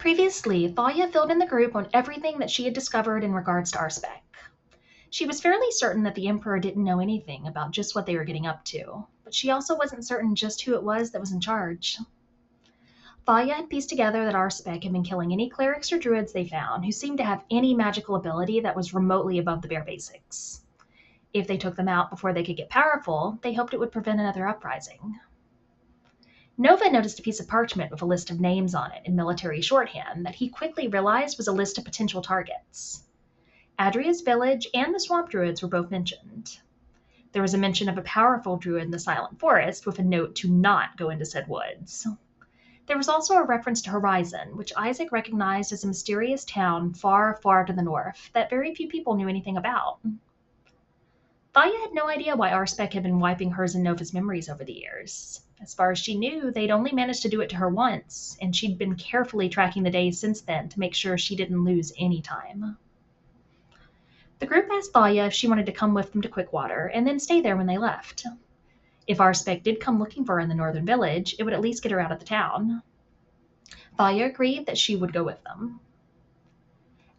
Previously, Thalia filled in the group on everything that she had discovered in regards to Arspec. She was fairly certain that the Emperor didn't know anything about just what they were getting up to, but she also wasn't certain just who it was that was in charge. Thalia had pieced together that Arspec had been killing any clerics or druids they found who seemed to have any magical ability that was remotely above the bare basics. If they took them out before they could get powerful, they hoped it would prevent another uprising. Nova noticed a piece of parchment with a list of names on it in military shorthand that he quickly realized was a list of potential targets. Adria's village and the swamp druids were both mentioned. There was a mention of a powerful druid in the Silent Forest with a note to not go into said woods. There was also a reference to Horizon, which Isaac recognized as a mysterious town far, far to the north that very few people knew anything about. Thalia had no idea why Arspec had been wiping hers and Nova's memories over the years. As far as she knew, they'd only managed to do it to her once, and she'd been carefully tracking the days since then to make sure she didn't lose any time. The group asked Thalia if she wanted to come with them to Quickwater and then stay there when they left. If Arspec did come looking for her in the northern village, it would at least get her out of the town. Thalia agreed that she would go with them.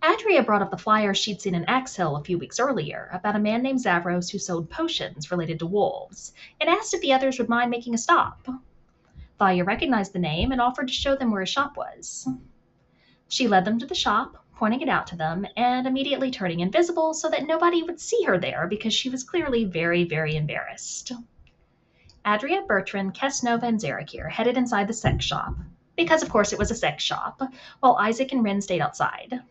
Adria brought up the flyer she'd seen in Axhill a few weeks earlier about a man named Zavros who sold potions related to wolves, and asked if the others would mind making a stop. Thalia recognized the name and offered to show them where his shop was. She led them to the shop, pointing it out to them, and immediately turning invisible so that nobody would see her there because she was clearly very, very embarrassed. Adria, Bertrand, Kesnova, and Zarakir headed inside the sex shop, because of course it was a sex shop, while Isaac and Ren stayed outside.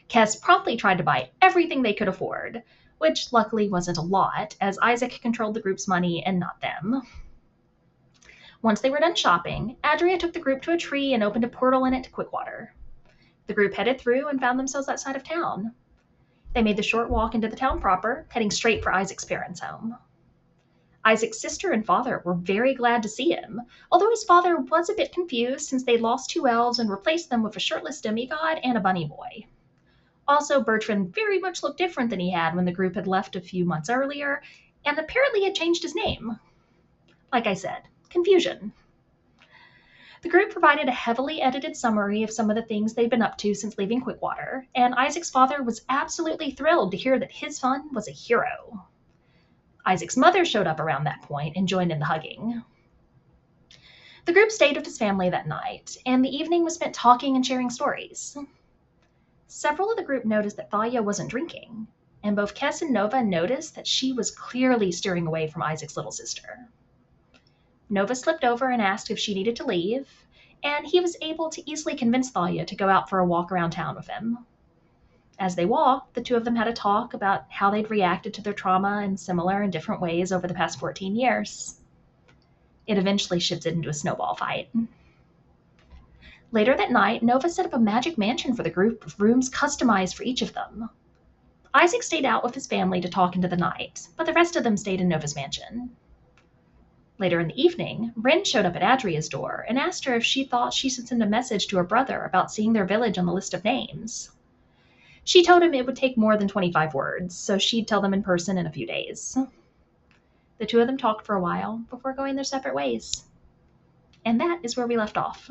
Kes promptly tried to buy everything they could afford, which luckily wasn't a lot, as Isaac controlled the group's money and not them. Once they were done shopping, Adria took the group to a tree and opened a portal in it to Quickwater. The group headed through and found themselves outside of town. They made the short walk into the town proper, heading straight for Isaac's parents' home. Isaac's sister and father were very glad to see him, although his father was a bit confused since they'd lost two elves and replaced them with a shirtless demigod and a bunny boy. Also, Bertrand very much looked different than he had when the group had left a few months earlier, and apparently had changed his name. Like I said, confusion. The group provided a heavily edited summary of some of the things they'd been up to since leaving Quickwater, and Isaac's father was absolutely thrilled to hear that his son was a hero. Isaac's mother showed up around that point and joined in the hugging. The group stayed with his family that night, and the evening was spent talking and sharing stories. Several of the group noticed that Thalia wasn't drinking, and both Kes and Nova noticed that she was clearly steering away from Isaac's little sister. Nova slipped over and asked if she needed to leave, and he was able to easily convince Thalia to go out for a walk around town with him. As they walked, the two of them had a talk about how they'd reacted to their trauma in similar and different ways over the past 14 years. It eventually shifted into a snowball fight. Later that night, Nova set up a magic mansion for the group with rooms customized for each of them. Isaac stayed out with his family to talk into the night, but the rest of them stayed in Nova's mansion. Later in the evening, Ren showed up at Adria's door and asked her if she thought she should send a message to her brother about seeing their village on the list of names. She told him it would take more than 25 words, so she'd tell them in person in a few days. The two of them talked for a while before going their separate ways. And that is where we left off.